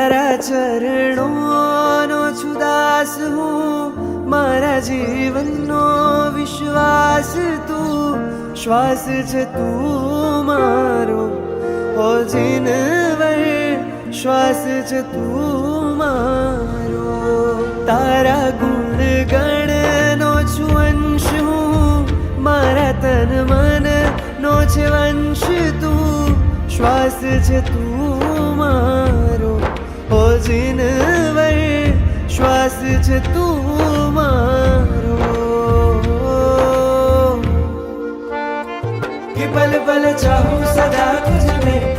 તારા ચરણોનો છું દાસ હું, મારા જીવનનો વિશ્વાસ તું, શ્વાસ છે તું મારો હો જીનવર, શ્વાસ છે તું મારો. તારા ગુણ ગણનો છું અંશ હું, મારા તન મન નો છે વંશ તું, શ્વાસ છે તું મારો હો જીનવર, શ્વાસ છે તું મારો. कि पल पल चाहूं सदा तुझ में,